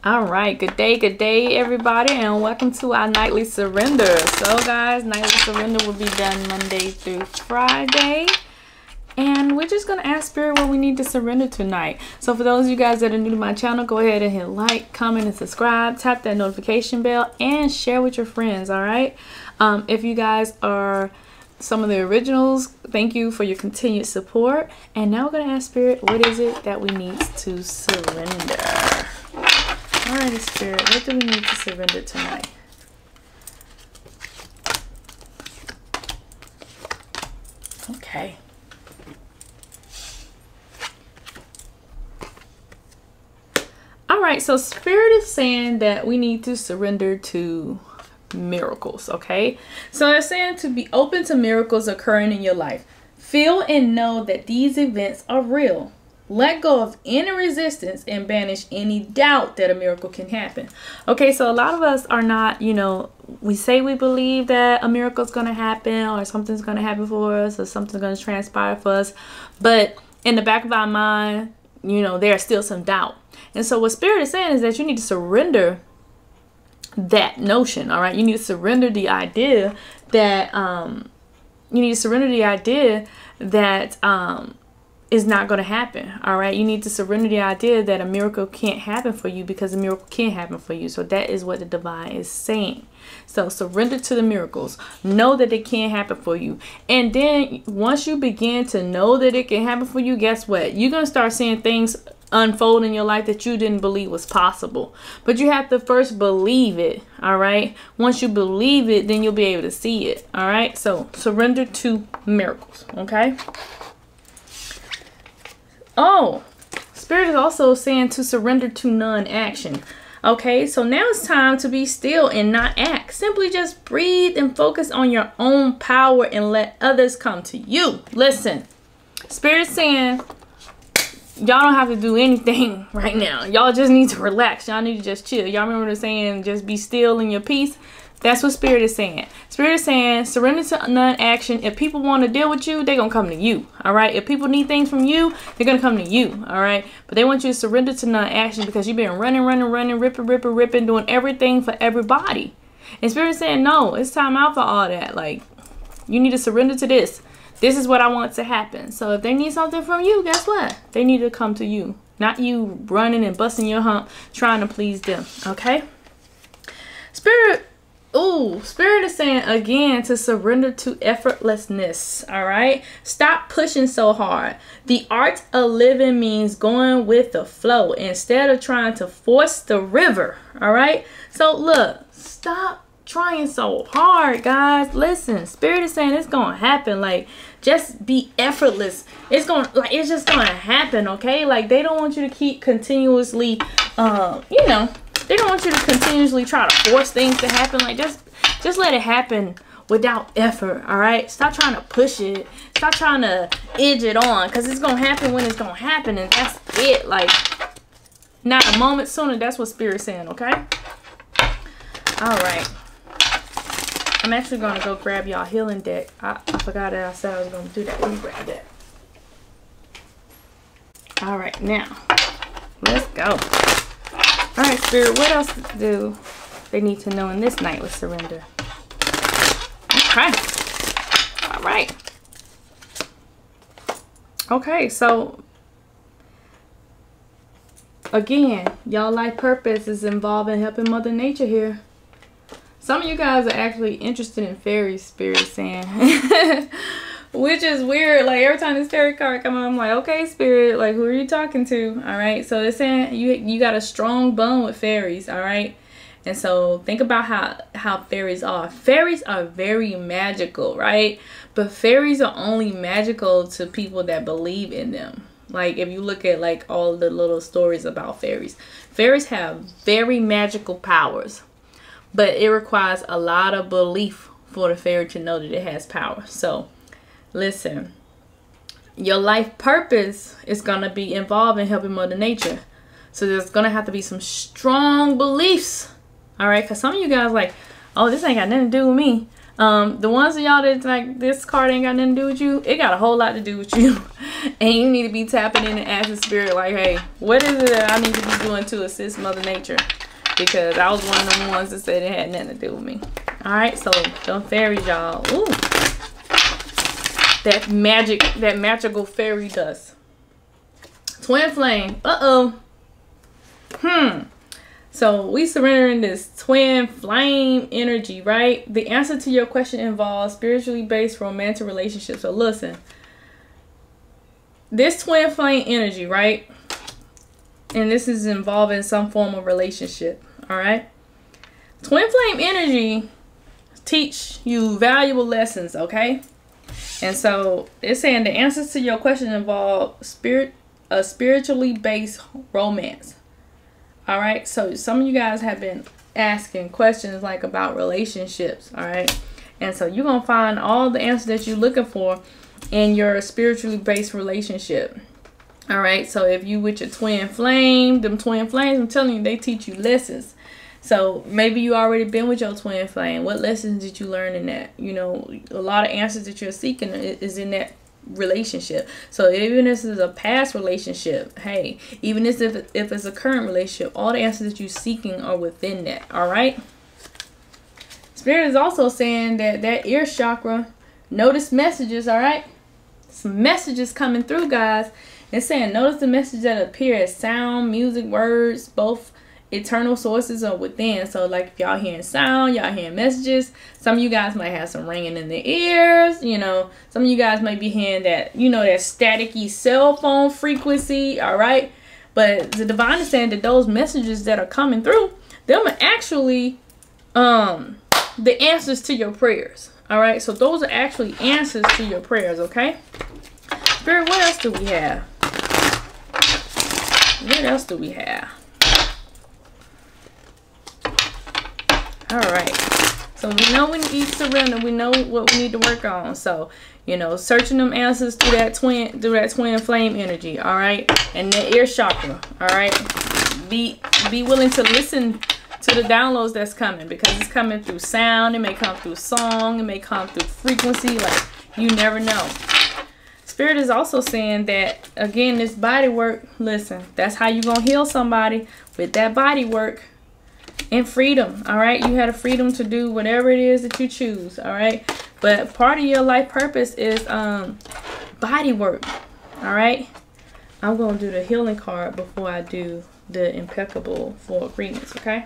All right, good day everybody, and welcome to our nightly surrender. So guys, nightly surrender will be done Monday through Friday, and we're just gonna ask Spirit what we need to surrender tonight. So for those of you guys that are new to my channel, go ahead and hit like, comment, and subscribe. Tap that notification bell and share with your friends. All right, if you guys are some of the originals, thank you for your continued support. And now we're gonna ask Spirit, what is it that we need to surrender? Alrighty, Spirit, what do we need to surrender tonight? Okay. Alright, so Spirit is saying that we need to surrender to miracles, okay? So they're saying to be open to miracles occurring in your life. Feel and know that these events are real. Let go of any resistance and banish any doubt that a miracle can happen. Okay, so a lot of us are not, we say we believe that a miracle is going to happen or something's going to happen for us or something's going to transpire for us. But in the back of our mind, there's still some doubt. And so what Spirit is saying is that you need to surrender that notion, all right? You need to surrender the idea that, is not going to happen. All right, you need to surrender the idea that a miracle can't happen for you, because a miracle can happen for you. So that is what the divine is saying. So surrender to the miracles, know that it can happen for you, and then once you begin to know that it can happen for you, guess what? You're going to start seeing things unfold in your life that you didn't believe was possible. But you have to first believe it. All right, once you believe it, then you'll be able to see it. All right, so surrender to miracles. Okay. Oh, Spirit is also saying to surrender to non-action. Okay, so now it's time to be still and not act. Simply just breathe and focus on your own power and let others come to you. Listen, Spirit is saying y'all don't have to do anything right now. Y'all just need to relax. Y'all need to just chill. Y'all remember the saying, just be still in your peace? That's what Spirit is saying. Spirit is saying surrender to non-action. If people want to deal with you, they're going to come to you. All right. If people need things from you, they're going to come to you. All right. But they want you to surrender to non-action because you've been running, ripping, doing everything for everybody. And Spirit is saying, no, it's time out for all that. Like, you need to surrender to this. This is what I want to happen. So if they need something from you, guess what? They need to come to you, not you running and busting your hump trying to please them. Okay. Spirit is saying again to surrender to effortlessness. All right, stop pushing so hard. The art of living means going with the flow instead of trying to force the river. All right, so look, stop trying so hard, guys. Listen, Spirit is saying it's gonna happen. Like, just be effortless. It's just gonna happen. Okay, like they don't want you to keep continuously they don't want you to continuously try to force things to happen. Like, just let it happen without effort. All right, stop trying to push it. Stop trying to edge it on, because it's gonna happen when it's gonna happen, and that's it. Like, not a moment sooner. That's what Spirit's saying. Okay. All right, I'm actually gonna go grab y'all healing deck. I forgot that I said I was gonna do that. Let me grab that. All right, now let's go. All right, Spirit, what else do they need to know in this nightly surrender? Okay. All right. Okay, so again, y'all life purpose is involved in helping Mother Nature here. Some of you guys are actually interested in fairies, Spirit is saying. Which is weird. Like, every time this fairy card come on, I'm like, okay, Spirit, like, who are you talking to? All right, so it's saying you got a strong bond with fairies. All right, and so think about how fairies are. Fairies are very magical, right? But fairies are only magical to people that believe in them. Like, if you look at like all the little stories about fairies have very magical powers, but it requires a lot of belief for the fairy to know that it has power. So listen, your life purpose is going to be involved in helping Mother Nature. So there's going to have to be some strong beliefs. All right. Because some of you guys like, oh, this ain't got nothing to do with me. The ones of y'all that like this card ain't got nothing to do with you, it got a whole lot to do with you. And you need to be tapping in and asking spirit like, hey, what is it that I need to be doing to assist Mother Nature? Because I was one of them ones that said it had nothing to do with me. Alright, so them fairies, y'all. Ooh. That magical fairy dust. Twin flame. So we surrendering this twin flame energy, right? The answer to your question involves spiritually based romantic relationships. So listen, this twin flame energy, right? And this is involving some form of relationship, all right? Twin flame energy teach you valuable lessons, okay? And so it's saying the answers to your question involve a spiritually based romance. All right, so some of you guys have been asking questions like about relationships, all right? And so you're going to find all the answers that you're looking for in your spiritually based relationship. All right, so if you with your twin flame, them twin flames, I'm telling you, they teach you lessons. So maybe you already been with your twin flame. What lessons did you learn in that? You know, a lot of answers that you're seeking is in that relationship. So even if it's a past relationship, hey, even if it's a current relationship, all the answers that you're seeking are within that. All right. Spirit is also saying that ear chakra, notice messages. All right, some messages coming through, guys. It's saying notice the messages that appear as sound, music, words, both eternal sources are within. So like if y'all hearing sound, y'all hearing messages, some of you guys might have some ringing in the ears, you know, some of you guys might be hearing that, you know, that staticky cell phone frequency. All right, but the divine is saying that those messages that are coming through, them are actually the answers to your prayers. All right, so those are actually answers to your prayers. Okay, Spirit, what else do we have? What else do we have? All right, so we know we need surrender. We know what we need to work on. So, you know, searching them answers through that twin flame energy. All right, and the ear chakra. All right, be willing to listen to the downloads that's coming, because it's coming through sound. It may come through song. It may come through frequency. Like, you never know. Spirit is also saying that, again, this body work. Listen, that's how you gonna heal somebody, with that body work. And freedom. All right, you had a freedom to do whatever it is that you choose. All right, but part of your life purpose is body work. All right, I'm gonna do the healing card before I do the impeccable for agreements. Okay,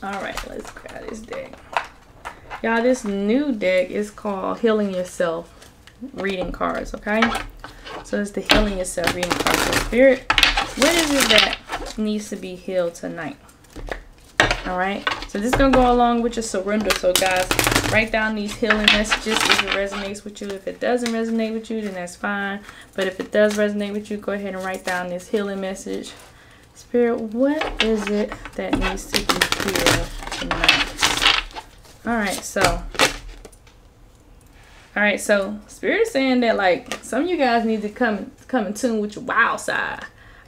all right, let's grab this deck, y'all. This new deck is called Healing Yourself reading cards. Okay, so it's the Healing Yourself reading cards. So Spirit, what is it that needs to be healed tonight? All right, so this is gonna go along with your surrender. So guys, write down these healing messages if it resonates with you. If it doesn't resonate with you, then that's fine, but if it does resonate with you, go ahead and write down this healing message. Spirit, what is it that needs to be healed tonight? All right, so Spirit is saying that, like, some of you guys need to come in tune with your wild side.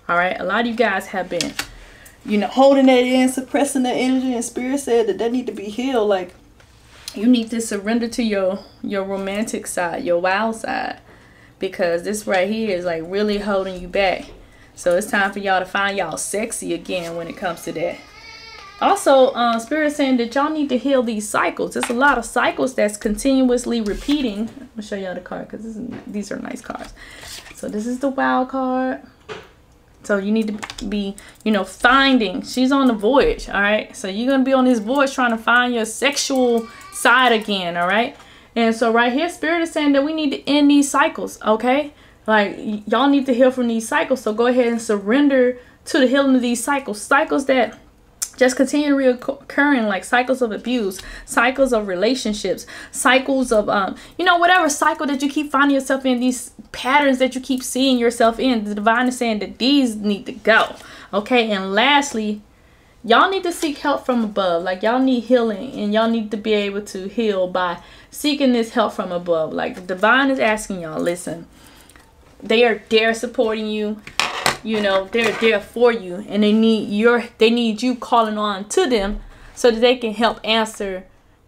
All right, a lot of you guys have been, you know, holding that in, suppressing that energy, and Spirit said that need to be healed. Like, you need to surrender to your romantic side, your wild side, because this right here is like really holding you back. So it's time for y'all to find y'all sexy again when it comes to that. Also, Spirit is saying that y'all need to heal these cycles. There's a lot of cycles that's continuously repeating. I'm gonna show y'all the card, because these are nice cards. So this is the wild card. So you need to be, you know, finding. She's on the voyage, all right? So you're going to be on this voyage trying to find your sexual side again, all right? And so right here, Spirit is saying that we need to end these cycles, okay? Like, y'all need to heal from these cycles. So go ahead and surrender to the healing of these cycles. Cycles that just continue reoccurring, like cycles of abuse, cycles of relationships, cycles of, you know, whatever cycle that you keep finding yourself in, these patterns that you keep seeing yourself in. The divine is saying that these need to go. Okay, and lastly, y'all need to seek help from above. Like, y'all need healing, and y'all need to be able to heal by seeking this help from above. Like, the divine is asking y'all, listen, they are there supporting you. You know, they're there for you, and they need you calling on to them so that they can help answer,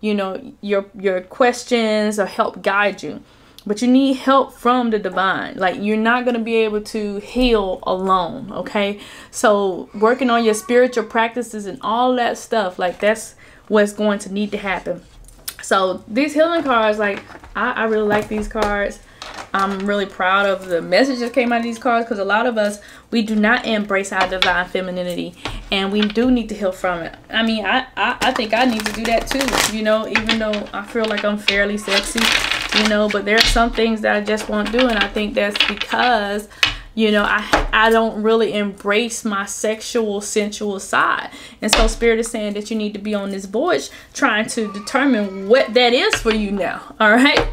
you know, your questions or help guide you. But you need help from the divine. Like, you're not going to be able to heal alone, okay? So working on your spiritual practices and all that stuff, like, that's what's going to need to happen. So these healing cards, like, I really like these cards. I'm really proud of the message that came out of these cards, because a lot of us, we do not embrace our divine femininity, and we do need to heal from it. I mean, I think I need to do that too, you know, even though I feel like I'm fairly sexy, you know, but there are some things that I just won't do, and I think that's because, you know, I don't really embrace my sexual, sensual side. And so Spirit is saying that you need to be on this voyage trying to determine what that is for you now. All right.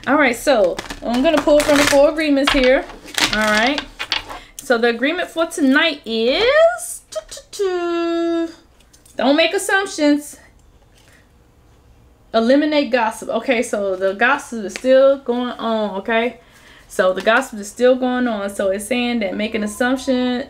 All right. So I'm going to pull from the 4 agreements here. All right. So the agreement for tonight is don't make assumptions. Eliminate gossip. Okay. So the gossip is still going on. Okay. So the gossip is still going on. So it's saying that making assumption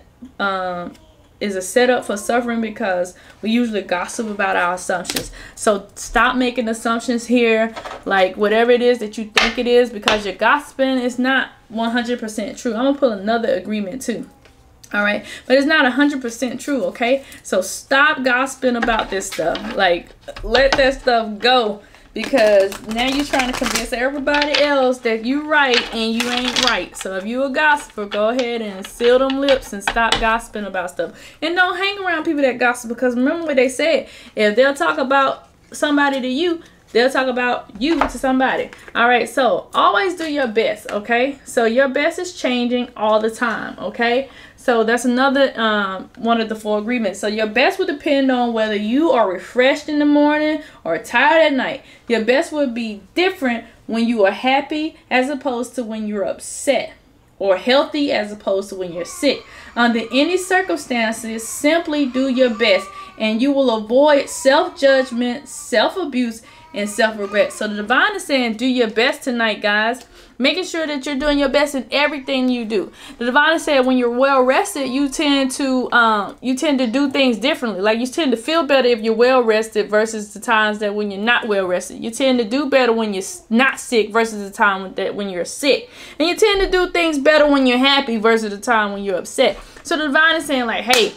is a setup for suffering, because we usually gossip about our assumptions. So stop making assumptions here, like whatever it is that you think it is, because you're gossiping is not 100% true. I'm gonna pull another agreement too. All right, but it's not 100% true. Okay, so stop gossiping about this stuff. Like, let that stuff go. Because now you're trying to convince everybody else that you're right and you ain't right. So if you're a gossiper, go ahead and seal them lips and stop gossiping about stuff. And don't hang around people that gossip, because remember what they said. If they'll talk about somebody to you, they'll talk about you to somebody. All right, so always do your best, okay? So your best is changing all the time, okay? So that's another one of the 4 agreements. So your best would depend on whether you are refreshed in the morning or tired at night. Your best would be different when you are happy as opposed to when you're upset, or healthy as opposed to when you're sick. Under any circumstances, simply do your best, and you will avoid self-judgment, self-abuse, and self-regret. So the divine is saying do your best tonight, guys. Making sure that you're doing your best in everything you do. The divine said when you're well rested, you tend to do things differently. Like, you tend to feel better if you're well rested versus the times that when you're not well rested. You tend to do better when you're not sick versus the time when you're sick. And you tend to do things better when you're happy versus the time when you're upset. So the divine is saying, like, hey,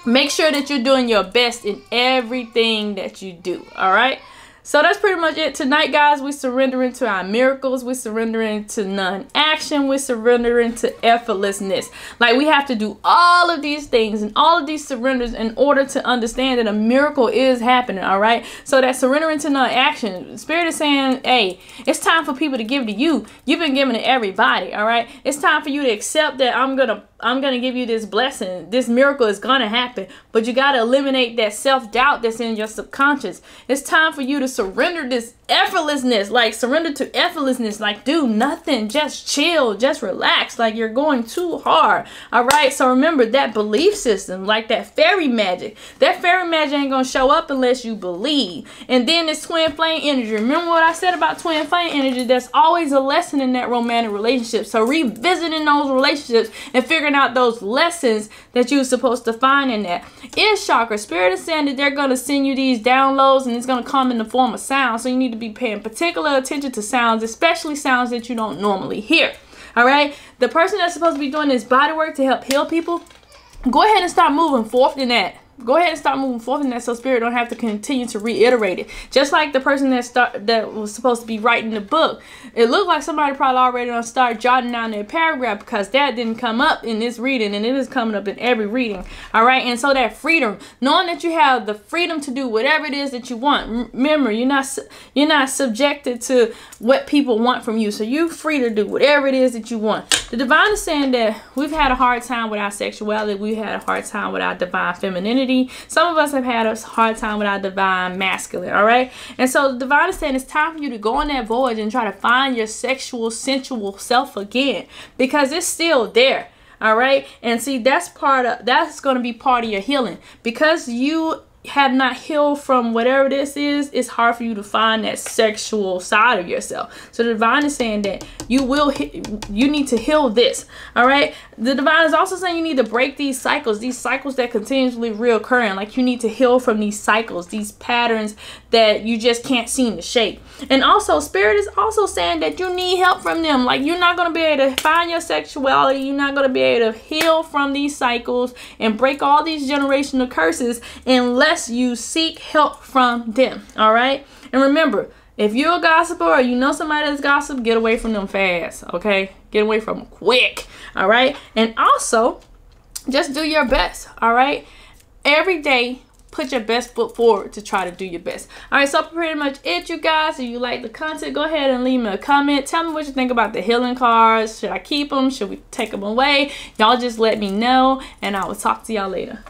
make sure that you're doing your best in everything that you do. All right. So that's pretty much it tonight, guys. We surrendering to our miracles. We surrendering to non-action. We surrendering to effortlessness. Like, we have to do all of these things and all of these surrenders in order to understand that a miracle is happening, all right? So that surrendering to non-action, Spirit is saying, hey, it's time for people to give to you. You've been giving to everybody, all right? It's time for you to accept that I'm gonna give you this blessing. This miracle is gonna happen, but you gotta eliminate that self-doubt that's in your subconscious. It's time for you to surrender this effortlessness. Like, surrender to effortlessness. Like, do nothing, just chill, just relax. Like, you're going too hard. All right, so remember that belief system, like that fairy magic. That fairy magic ain't gonna show up unless you believe. And then this twin flame energy. Remember what I said about twin flame energy? There's always a lesson in that romantic relationship. So revisiting those relationships and figuring out those lessons that you're supposed to find in that. Is chakra. Spirit is saying that they're going to send you these downloads, and it's going to come in the form of sound. So you need to be paying particular attention to sounds, especially sounds that you don't normally hear. All right. The person that's supposed to be doing this body work to help heal people, go ahead and start moving forth in that. Go ahead and start moving forward in that, so Spirit don't have to continue to reiterate it. Just like the person that was supposed to be writing the book. It looked like somebody probably already done start jotting down their paragraph, because that didn't come up in this reading, and it is coming up in every reading. All right, and so that freedom, knowing that you have the freedom to do whatever it is that you want. Remember, you're not subjected to what people want from you, so you're free to do whatever it is that you want. The divine is saying that we've had a hard time with our sexuality. We've had a hard time with our divine femininity. Some of us have had a hard time with our divine masculine, all right? And so the divine is saying it's time for you to go on that voyage and try to find your sexual, sensual self again, because it's still there, all right? And see, that's going to be part of your healing, because you have not healed from whatever this is. It's hard for you to find that sexual side of yourself. So the divine is saying that you need to heal this. All right. The divine is also saying you need to break these cycles that continuously reoccurring. Like you need to heal from these cycles, these patterns that you just can't seem to shake. And also spirit is also saying that you need help from them. Like you're not going to be able to find your sexuality. You're not going to be able to heal from these cycles and break all these generational curses unless you seek help from them. All right. And remember, if you're a gossiper or you know somebody that's gossip, get away from them fast, okay? Get away from them quick, all right? And also, just do your best, all right? Every day, put your best foot forward to try to do your best. All right, so pretty much it, you guys. If you like the content, go ahead and leave me a comment. Tell me what you think about the healing cards. Should I keep them? Should we take them away? Y'all just let me know, and I will talk to y'all later.